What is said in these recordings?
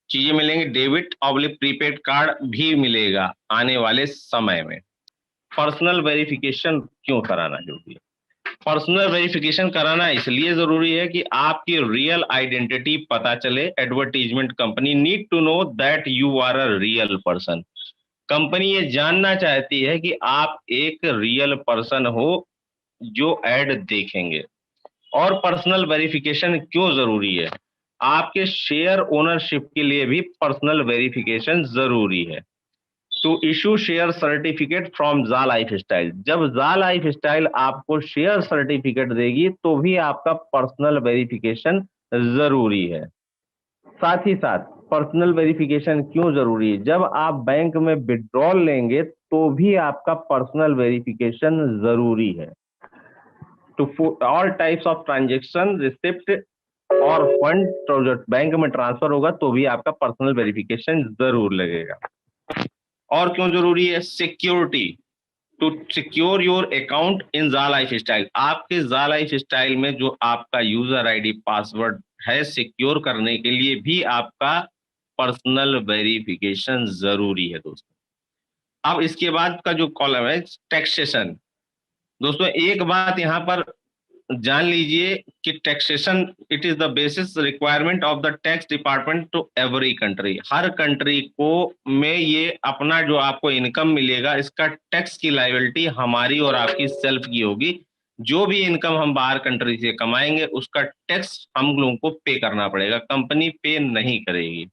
चीजें मिलेंगी, debit oblique prepaid card भी मिलेगा आने वाले समय में। पर्सनल वेरिफिकेशन क्यों कराना जरूरी है? पर्सनल वेरिफिकेशन कराना इसलिए जरूरी है कि आपकी रियल आइडेंटिटी पता चले। Advertisement company need to know that you are a real person. Company ये जानना चाहती है कि आप एक रियल पर्सन हो जो एड देखेंगे। और पर्सनल वेरिफिकेशन क्यों जरूरी है? आपके शेयर ओनरशिप के लिए भी पर्सनल वेरिफिकेशन जरूरी है। To issue share certificate from Ja life style, जब जा लाइफ स्टाइल आपको शेयर सर्टिफिकेट देगी तो भी आपका पर्सनल वेरिफिकेशन जरूरी है। साथ ही साथ पर्सनल वेरिफिकेशन क्यों जरूरी है? जब आप बैंक में विड्रॉल लेंगे तो भी आपका पर्सनल वेरिफिकेशन जरूरी है। To all types of transaction receipt और फंड बैंक में ट्रांसफर होगा तो भी आपका पर्सनल वेरिफिकेशन जरूर लगेगा। और क्यों जरूरी है? Security, to secure your account in Ja life style. आपके जा लाइफ स्टाइल में जो आपका यूजर आईडी पासवर्ड है, सिक्योर करने के लिए भी आपका पर्सनल वेरिफिकेशन जरूरी है दोस्तों। अब इसके बाद का जो कॉलम है टैक्सेशन। दोस्तों एक बात यहाँ पर जान लीजिए कि taxation it is the basis requirement of the tax department to every country. हर कंट्री को में ये अपना जो आपको इनकम मिलेगा इसका टैक्स की लायबिलिटी हमारी और आपकी सेल्फ की होगी। जो भी इनकम हम बाहर कंट्री से कमाएंगे उसका टैक्स हम लोगों को पे करना पड़ेगा, कंपनी पे नहीं करेगी।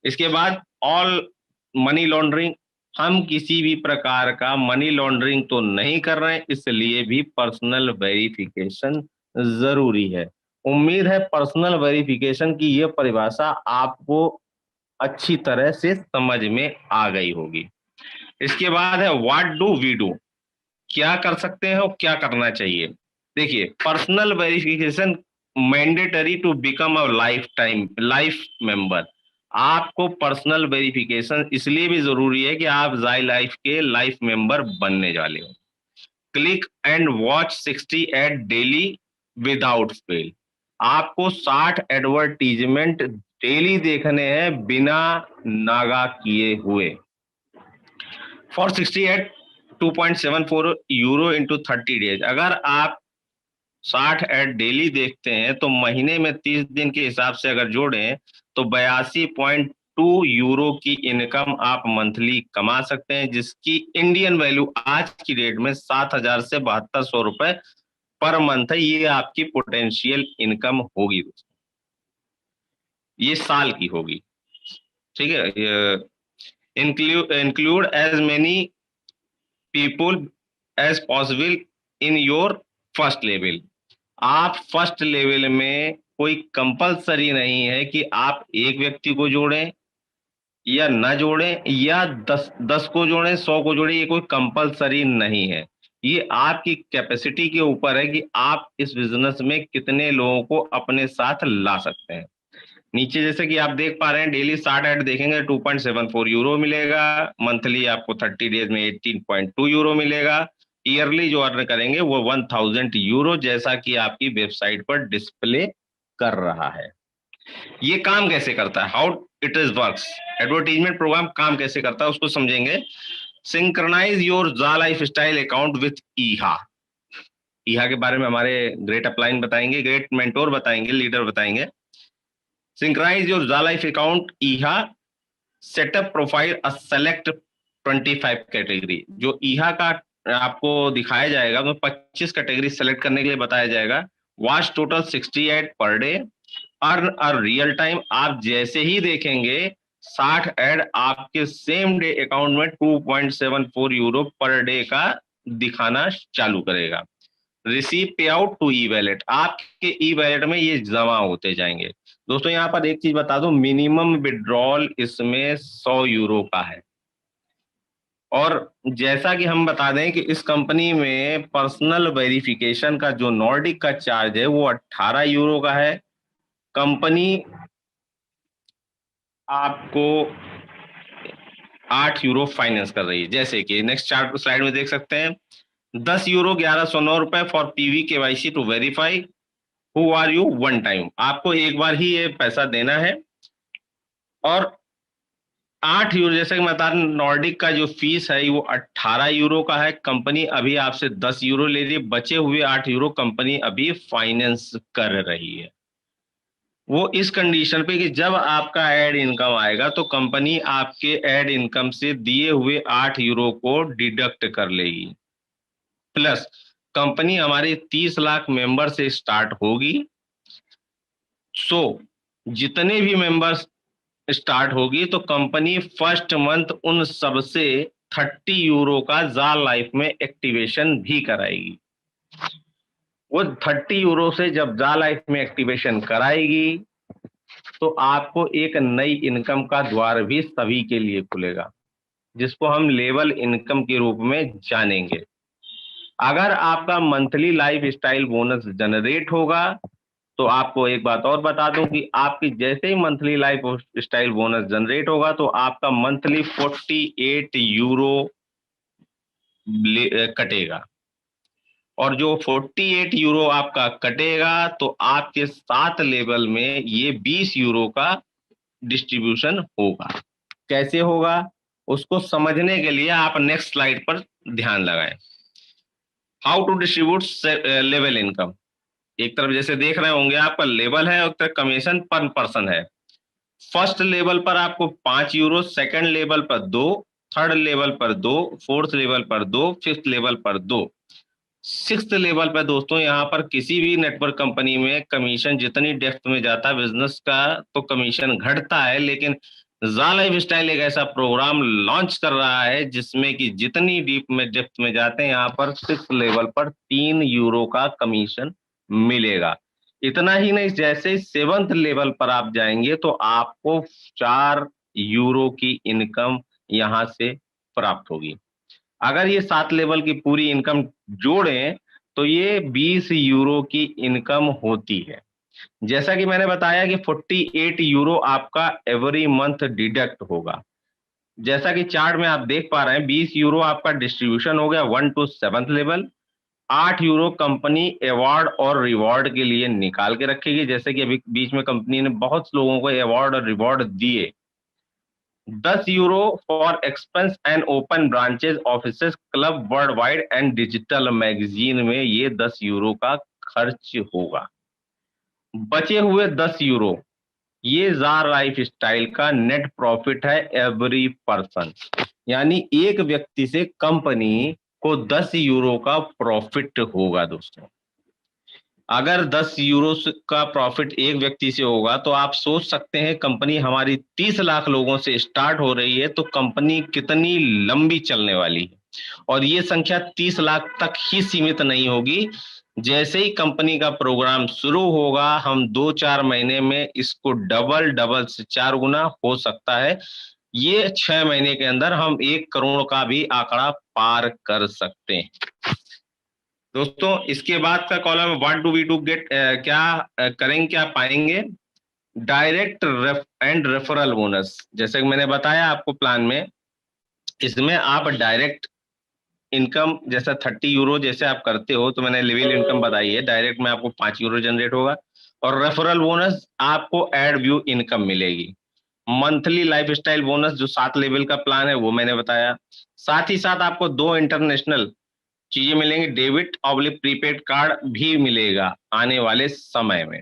इसके बाद ऑल मनी लॉन्ड्रिंग, हम किसी भी प्रकार का मनी लॉन्ड्रिंग तो नहीं कर रहे हैं, इसलिए भी पर्सनल वेरिफिकेशन जरूरी है। उम्मीद है पर्सनल वेरिफिकेशन की यह परिभाषा आपको अच्छी तरह से समझ में आ गई होगी। इसके बाद है व्हाट डू वी डू, क्या कर सकते हैं और क्या करना चाहिए। देखिए personal verification mandatory to become a life member. आपको पर्सनल वेरिफिकेशन इसलिए भी जरूरी है कि आप जाई लाइफ के लाइफ मेंबर बनने वाले हो। Click and watch 60 ad daily without fail. आपको 60 एडवर्टीजमेंट डेली देखने हैं बिना नागा किए हुए। For 60 at 2.74 euro into 30 days. अगर आप 60 एड डेली देखते हैं तो महीने में 30 दिन के हिसाब से अगर जोड़ें तो 82.2 यूरो की इनकम आप मंथली कमा सकते हैं, जिसकी इंडियन वैल्यू आज की डेट में 7,000 से 7,200 रुपए पर मंथ है। ये आपकी पोटेंशियल इनकम होगी दोस्तों, ये साल की होगी। ठीक है। Include as many people as possible in your first level. आप फर्स्ट लेवल में कोई कंपलसरी नहीं है कि आप एक व्यक्ति को जोड़ें या ना जोड़ें या 10 को जोड़ें, 100 को जोड़ें, ये कोई कंपलसरी नहीं है। ये आपकी कैपेसिटी के ऊपर है कि आप इस बिजनेस में कितने लोगों को अपने साथ ला सकते हैं। नीचे जैसे कि आप देख पा रहे हैं डेली 60 ऐड देखेंगे 2.74 यूरो मिलेगा, मंथली आपको 30 डेज में 18.2 यूरो मिलेगा, ईयरली जो अर्न करेंगे वो 1000 यूरो, जैसा कि आपकी वेबसाइट पर डिस्प्ले कर रहा है। ये काम कैसे करता है, how it is works, advertisement programme काम कैसे करता है उसको समझेंगे। Synchronise your Ja life style account with Eha. Eha के बारे में हमारे ग्रेट अपलाइन बताएंगे, ग्रेट मेंटोर बताएंगे, लीडर बताएंगे। Synchronise your Ja life account Eha, setup profile a select 25 category. जो ईहा का आपको दिखाया जाएगा तो 25 कैटेगरी सेलेक्ट करने के लिए बताया जाएगा। Watch total 60 ad per day, earn a real time. आप जैसे ही देखेंगे 60 एड आपके सेम डे अकाउंट में 2.74 यूरो पर डे का दिखाना चालू करेगा। रिसीव पे आउट टू ई वैलेट, आपके ई वैलेट में ये जमा होते जाएंगे। दोस्तों यहाँ पर एक चीज बता दूं, मिनिमम विड्रॉल इसमें 100 यूरो का है। और जैसा कि हम बता दें कि इस कंपनी में पर्सनल वेरिफिकेशन का जो नॉर्डिक का चार्ज है वो 18 यूरो का है। कंपनी आपको 8 यूरो फाइनेंस कर रही है। जैसे कि नेक्स्ट चार्ट स्लाइड में देख सकते हैं, 10 यूरो 1109 रुपए for PV KYC to verify who are you one time. आपको एक बार ही ये पैसा देना है। और 8 यूरो, जैसे कि मैं बता रहा, नॉर्डिक का जो फीस है वो 18 यूरो का है। कंपनी अभी आपसे 10 यूरो ले रही है, बचे हुए 8 यूरो कंपनी अभी फाइनेंस कर रही है। वो इस कंडीशन पे कि जब आपका एड इनकम आएगा तो कंपनी आपके एड इनकम से दिए हुए 8 यूरो को डिडक्ट कर लेगी। प्लस कंपनी हमारी 30 लाख मेंबर से स्टार्ट होगी। सो जितने भी मेंबर्स स्टार्ट होगी तो कंपनी फर्स्ट मंथ उन सबसे 30 यूरो का जाल लाइफ में एक्टिवेशन भी कराएगी। वो 30 यूरो से जब जा लाइफ में एक्टिवेशन कराएगी तो आपको एक नई इनकम का द्वार भी सभी के लिए खुलेगा, जिसको हम लेवल इनकम के रूप में जानेंगे। अगर आपका monthly lifestyle bonus generate होगा तो आपको एक बात और बता दूं कि आपकी जैसे ही monthly lifestyle bonus generate होगा तो आपका मंथली 48 यूरो कटेगा। और जो 48 यूरो आपका कटेगा तो आपके 7 लेवल में ये 20 यूरो का डिस्ट्रीब्यूशन होगा। कैसे होगा उसको समझने के लिए आप नेक्स्ट स्लाइड पर ध्यान लगाएं। How to distribute level income. एक तरफ जैसे देख रहे होंगे आपका लेवल है और एक तरफ कमीशन पर पर्सन है। फर्स्ट लेवल पर आपको 5 यूरो, सेकंड लेवल पर 2, थर्ड लेवल पर 2, फोर्थ लेवल पर 2, फिफ्थ लेवल पर 2, सिक्स्थ लेवल पर दोस्तों यहाँ पर किसी भी नेटवर्क कंपनी में कमीशन जितनी डेप्थ में जाता है बिजनेस का तो कमीशन घटता है, लेकिन जा लाइफ स्टाइल एक ऐसा प्रोग्राम लॉन्च कर रहा है जिसमें कि जितनी डीप में डेप्थ में जाते हैं यहाँ पर 6 लेवल पर 3 यूरो का कमीशन मिलेगा। इतना ही नहीं, जैसे 7th लेवल पर आप जाएंगे तो आपको 4 यूरो की इनकम यहाँ से प्राप्त होगी। अगर ये 7 लेवल की पूरी इनकम जोड़ें तो ये 20 यूरो की इनकम होती है। जैसा कि मैंने बताया कि 48 यूरो आपका एवरी मंथ डिडक्ट होगा। जैसा कि चार्ट में आप देख पा रहे हैं 20 यूरो आपका डिस्ट्रीब्यूशन हो गया 1 to 7th level. 8 euro company award और रिवॉर्ड के लिए निकाल के रखेगी, जैसे कि अभी बीच में कंपनी ने बहुत लोगों को अवार्ड और रिवॉर्ड दिए। 10 euro for expense and open branches offices club world wide and digital magazine में ये 10 यूरो का खर्च होगा। बचे हुए 10 यूरो ये जार लाइफ स्टाइल का नेट प्रॉफिट है एवरी पर्सन। यानी एक व्यक्ति से कंपनी को 10 यूरो का प्रॉफिट होगा दोस्तों। अगर 10 यूरो का प्रॉफिट एक व्यक्ति से होगा तो आप सोच सकते हैं कंपनी हमारी 30 लाख लोगों से स्टार्ट हो रही है तो कंपनी कितनी लंबी चलने वाली है। और ये संख्या 30 लाख तक ही सीमित नहीं होगी। जैसे ही कंपनी का प्रोग्राम शुरू होगा हम 2-4 महीने में इसको डबल डबल से 4 गुना हो सकता है। ये 6 महीने के अंदर हम 1 करोड़ का भी आंकड़ा पार कर सकते हैं। दोस्तों इसके बाद का column what do we do get, क्या करेंगे, क्या पाएंगे। Direct and referral bonus. जैसे कि मैंने बताया आपको प्लान में, इसमें आप डायरेक्ट इनकम जैसा 30 यूरो जैसे आप करते हो तो मैंने लेवल इनकम बताई है, डायरेक्ट में आपको 5 यूरो जनरेट होगा। और रेफरल बोनस आपको एड व्यू इनकम मिलेगी। मंथली लाइफ स्टाइल बोनस जो 7 लेवल का प्लान है वो मैंने बताया। साथ ही साथ आपको 2 इंटरनेशनल चीजें मिलेंगी, डेबिट ऑब्लिक प्रीपेड कार्ड भी मिलेगा आने वाले समय में।